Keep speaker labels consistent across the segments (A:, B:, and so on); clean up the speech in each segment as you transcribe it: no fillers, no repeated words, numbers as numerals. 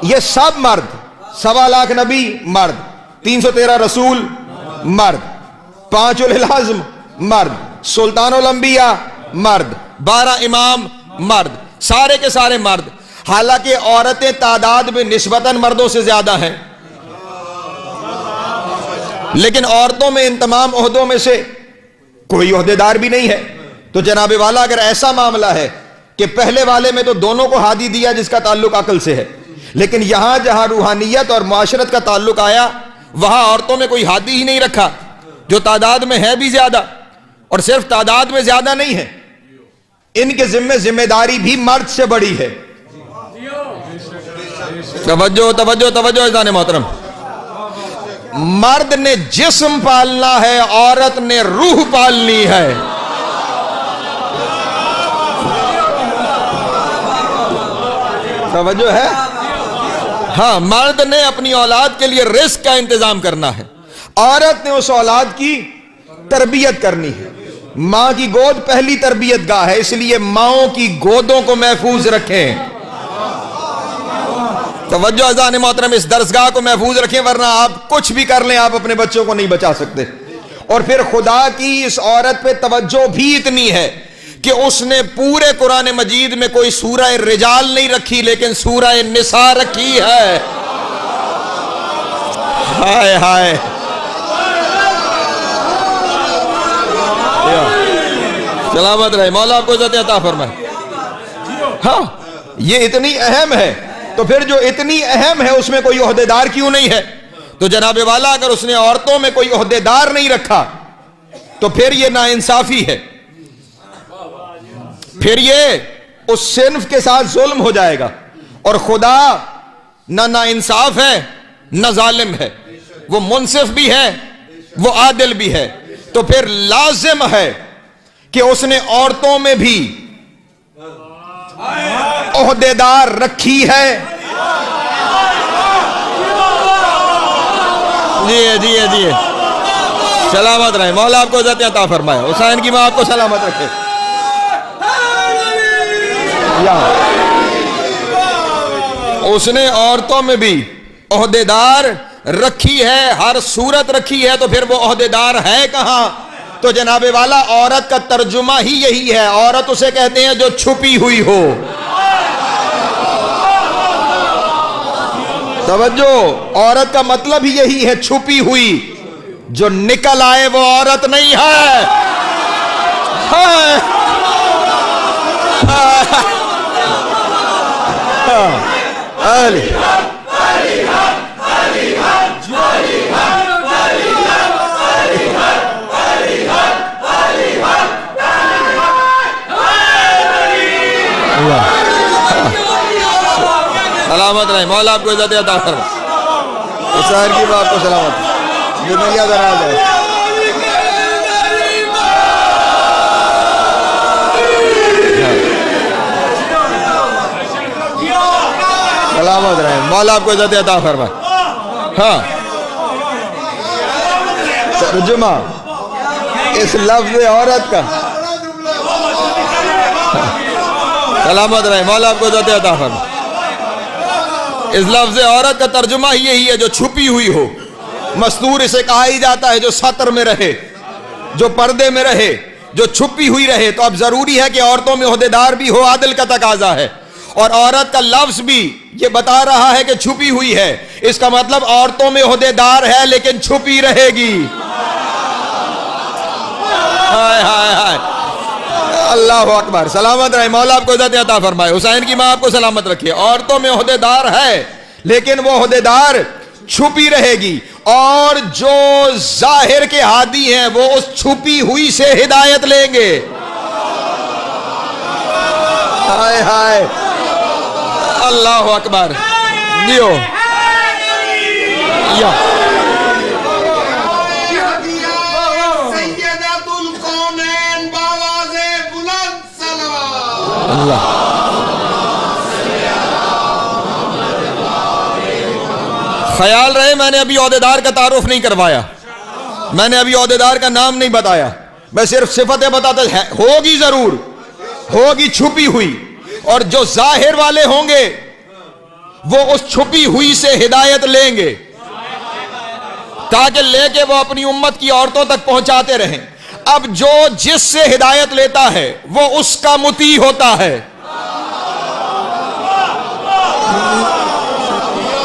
A: یہ سب مرد، 1.25 لاکھ نبی مرد، 313 رسول مرد، 5 اولی العزم مرد، سلطان الانبیاء مرد، 12 امام مرد، سارے کے سارے مرد. حالانکہ عورتیں تعداد میں نسبتاً مردوں سے زیادہ ہیں، لیکن عورتوں میں ان تمام عہدوں میں سے کوئی عہدیدار بھی نہیں ہے. تو جناب والا اگر ایسا معاملہ ہے کہ پہلے والے میں تو دونوں کو ہادی دیا جس کا تعلق عقل سے ہے، لیکن یہاں جہاں روحانیت اور معاشرت کا تعلق آیا وہاں عورتوں میں کوئی ہادی ہی نہیں رکھا، جو تعداد میں ہے بھی زیادہ، اور صرف تعداد میں زیادہ نہیں ہے، ان کے ذمہ داری بھی مرد سے بڑی ہے. توجہ توجہ توجہ عزیزان محترم، مرد نے جسم پالنا ہے، عورت نے روح پالنی ہے. توجہ ہے؟ ہاں، مرد نے اپنی اولاد کے لیے رزق کا انتظام کرنا ہے، عورت نے اس اولاد کی تربیت کرنی ہے. ماں کی گود پہلی تربیت گاہ ہے، اس لیے ماؤں کی گودوں کو محفوظ رکھیں. توجہ اذان محترم، اس درسگاہ کو محفوظ رکھیں، ورنہ آپ کچھ بھی کر لیں آپ اپنے بچوں کو نہیں بچا سکتے. اور پھر خدا کی اس عورت پہ توجہ بھی اتنی ہے کہ اس نے پورے قرآن مجید میں کوئی سورہ رجال نہیں رکھی لیکن سورہ نساء رکھی ہے. ہائے ہائے، سلامت رہے، مولا آپ کو عزت عطا فرمائے. ہاں، یہ اتنی اہم ہے، تو پھر جو اتنی اہم ہے اس میں کوئی عہدیدار کیوں نہیں ہے؟ تو جناب والا اگر اس نے عورتوں میں کوئی عہدیدار نہیں رکھا تو پھر یہ ناانصافی ہے، پھر یہ اس صنف کے ساتھ ظلم ہو جائے گا. اور خدا نہ ناانصاف ہے نہ ظالم ہے، وہ منصف بھی ہے وہ عادل بھی ہے. تو پھر لازم ہے کہ اس نے عورتوں میں بھی عہدیدار رکھی ہے. جی جی، سلامت رہے، مولا آپ کو عزت عطا فرمائے، حسین کی ماں آپ کو سلامت رکھے. اس نے عورتوں میں بھی عہدیدار رکھی ہے، ہر صورت رکھی ہے. تو پھر وہ عہدیدار ہے کہاں؟ تو جناب والا عورت کا ترجمہ ہی یہی ہے، عورت اسے کہتے ہیں جو چھپی ہوئی ہو. توجہ، عورت کا مطلب ہی یہی ہے، چھپی ہوئی. جو نکل آئے وہ عورت نہیں ہے. سلامت رہے، مولا آپ کو عزت عطا فرمائے. حسین کی بات کو سلامت. جنیا دراز ہے. سلامت رہے، مولا آپ کو عزت عطا فرمائے. ہاں، ترجمہ اس لفظ عورت کا. سلامت رہے، مولا آپ کو عزت عطا فرمائے. اس لفظ عورت کا ترجمہ ہی یہی ہے جو چھپی ہوئی ہو. مستور اسے کہا ہی جاتا ہے جو سطر میں رہے، جو پردے میں رہے، جو چھپی ہوئی رہے. تو اب ضروری ہے کہ عورتوں میں عہدیدار بھی ہو، عادل کا تقاضا ہے. اور عورت کا لفظ بھی یہ بتا رہا ہے کہ چھپی ہوئی ہے، اس کا مطلب عورتوں میں عہدیدار ہے لیکن چھپی رہے گی. ہائے ہائے ہائے، اللہ اکبر. سلامت رہے، مولا آپ کو عزت عطا فرمائے. حسین کی ماں آپ کو سلامت رکھے. عورتوں میں عہدیدار ہے لیکن وہ عہدیدار چھپی رہے گی. اور جو ظاہر کے ہادی ہیں وہ اس چھپی ہوئی سے ہدایت لیں گے. ہائے ہائے، اللہ اکبر. دیو یا اللہ. خیال رہے میں نے ابھی عہدیدار کا تعارف نہیں کروایا، میں نے ابھی عہدیدار کا نام نہیں بتایا، میں صرف صفتیں بتاتا ہے. ہوگی ضرور، ہوگی چھپی ہوئی. اور جو ظاہر والے ہوں گے وہ اس چھپی ہوئی سے ہدایت لیں گے تاکہ لے کے وہ اپنی امت کی عورتوں تک پہنچاتے رہیں۔ اب جو جس سے ہدایت لیتا ہے وہ اس کا مطیع ہوتا ہے۔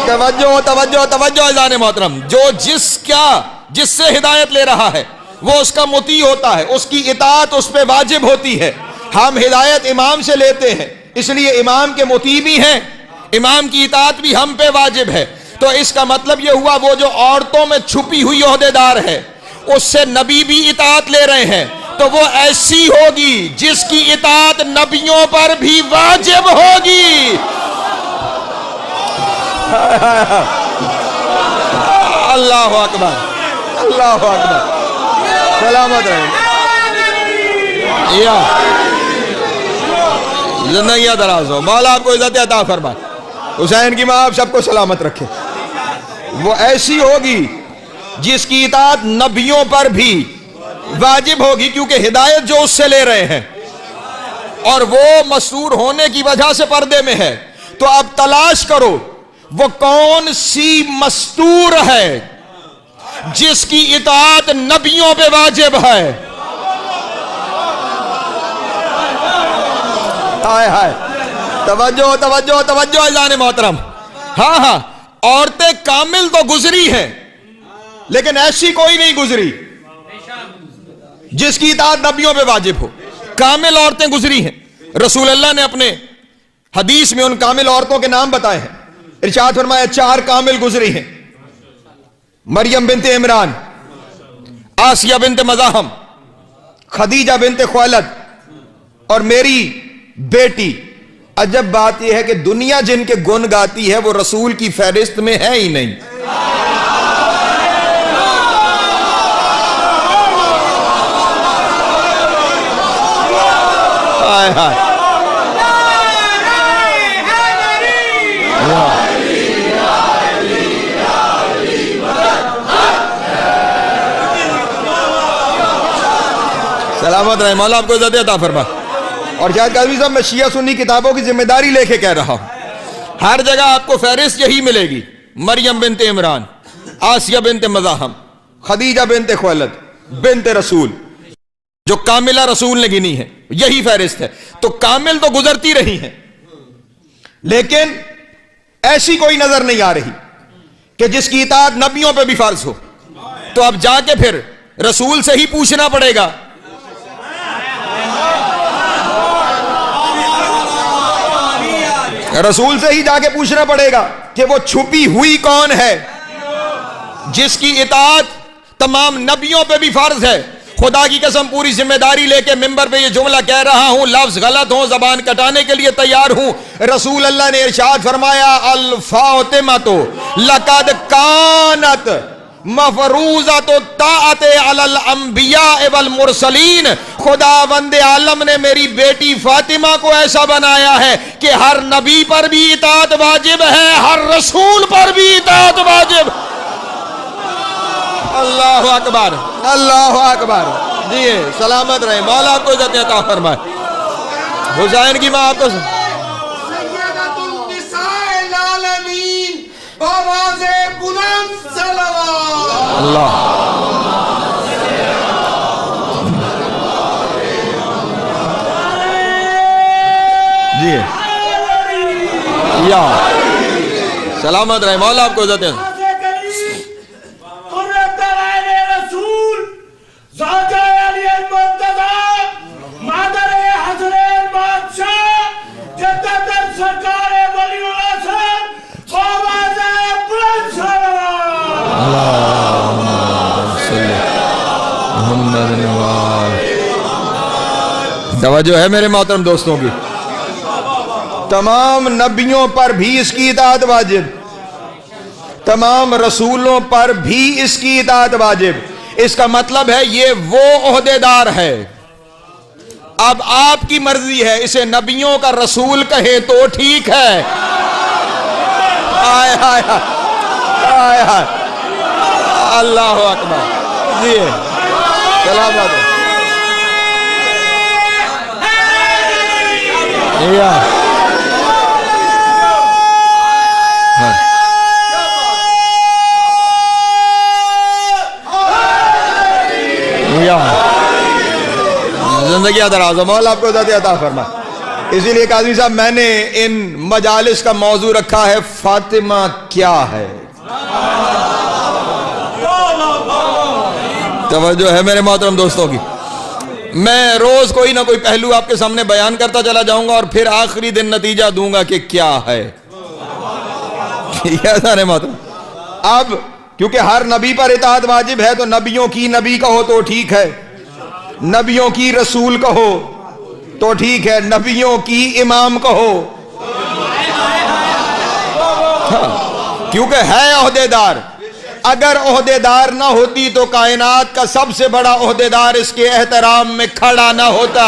A: توجہ توجہ توجہ اذان محترم، جو جس سے ہدایت لے رہا ہے وہ اس کا مطیع ہوتا ہے، اس کی اطاعت اس پہ واجب ہوتی ہے۔ ہم ہدایت امام سے لیتے ہیں، اس لیے امام کے مطیع بھی ہیں، امام کی اطاعت بھی ہم پہ واجب ہے۔ تو اس کا مطلب یہ ہوا وہ جو عورتوں میں چھپی ہوئی عہدیدار ہے اس سے نبی بھی اطاعت لے رہے ہیں، تو وہ ایسی ہوگی جس کی اطاعت نبیوں پر بھی واجب ہوگی۔ اللہ اکبر، اللہ اکبر، سلامت رہے، زندگیاں دراز ہو، مولا آپ کو عزت عطا فرمائے، حسین کی ماں آپ سب کو سلامت رکھے۔ وہ ایسی ہوگی جس کی اطاعت نبیوں پر بھی واجب ہوگی، کیونکہ ہدایت جو اس سے لے رہے ہیں، اور وہ مستور ہونے کی وجہ سے پردے میں ہے۔ تو اب تلاش کرو وہ کون سی مستور ہے جس کی اطاعت نبیوں پہ واجب ہے۔ ہائے ہائے، توجہ توجہ توجہ اذان محترم۔ ہاں عورتیں کامل تو گزری ہیں لیکن ایسی کوئی نہیں گزری جس کی اطاعت نبیوں پہ واجب ہو۔ کامل عورتیں گزری ہیں، رسول اللہ نے اپنے حدیث میں ان کامل عورتوں کے نام بتائے ہیں۔ ارشاد فرمایا 4 کامل گزری ہیں، مریم بنت عمران، آسیہ بنت مزاحم، خدیجہ بنت خویلد اور میری بیٹی۔ عجب بات یہ ہے کہ دنیا جن کے گن گاتی ہے وہ رسول کی فہرست میں ہے ہی نہیں۔ ہائے ہائے، سلامت رہے، مولا آپ کو عزت عطا فرمائے۔ اور شاید قاضی صاحب میں شیعہ سنی کتابوں کی ذمہ داری لے کے کہہ رہا ہوں، ہر جگہ آپ کو فہرست یہی ملے گی، مریم بنت عمران، آسیہ بنت مزاحم، خدیجہ بنت خویلد بنت رسول، جو کاملہ رسول نے گنی ہے، یہی فہرست ہے۔ تو کامل تو گزرتی رہی ہیں لیکن ایسی کوئی نظر نہیں آ رہی کہ جس کی اطاعت نبیوں پہ بھی فرض ہو۔ تو اب جا کے پھر رسول سے ہی پوچھنا پڑے گا، رسول سے ہی جا کے پوچھنا پڑے گا کہ وہ چھپی ہوئی کون ہے جس کی اطاعت تمام نبیوں پہ بھی فرض ہے۔ خدا کی قسم پوری ذمہ داری لے کے ممبر پہ یہ جملہ کہہ رہا ہوں، لفظ غلط ہوں زبان کٹانے کے لیے تیار ہوں۔ رسول اللہ نے ارشاد فرمایا الفاطمۃ لقد کانت مفروضۃ الطاعۃ علی الانبیاء والمرسلین، خداوند عالم نے میری بیٹی فاطمہ کو ایسا بنایا ہے کہ ہر نبی پر بھی اطاعت واجب ہے، ہر رسول پر بھی اطاعت واجب۔ اللہ اکبر، اللہ اکبر، جی سلامت رہے، مولا آپ کو عزت عطا فرمائے۔ حسین کی ماں آپ کو
B: سیدۃ النساء العالمین بآواز بلند صلوات۔
A: اللہ جی یا سلامت رہے، مولا آپ کو عزت عطا۔ توجہ ہے میرے محترم دوستوں کی، تمام نبیوں پر بھی اس کی اطاعت واجب، تمام رسولوں پر بھی اس کی اطاعت واجب۔ اس کا مطلب ہے یہ وہ عہدیدار ہے۔ اب آپ کی مرضی ہے، اسے نبیوں کا رسول کہے تو ٹھیک ہے، آئے آئے آئے آئے، اللہ اکبر، جی سلامت ہے۔ شکریہ دراز ہو، مولا آپ کو عزت عطا فرمائے۔ اسی لیے قاضی صاحب میں نے ان مجالس کا موضوع رکھا ہے فاطمہ کیا ہے۔ توجہ ہے میرے محترم دوستوں کی۔ میں روز کوئی نہ کوئی پہلو آپ کے سامنے بیان کرتا چلا جاؤں گا اور پھر آخری دن نتیجہ دوں گا کہ کیا ہے۔ محترم اب کیونکہ ہر نبی پر اطاعت واجب ہے تو نبیوں کی نبی کہو تو ٹھیک ہے، نبیوں کی رسول کہو تو ٹھیک ہے، نبیوں کی امام کہو، کیونکہ ہے عہدیدار۔ اگر عہدیدار نہ ہوتی تو کائنات کا سب سے بڑا عہدیدار اس کے احترام میں کھڑا نہ ہوتا۔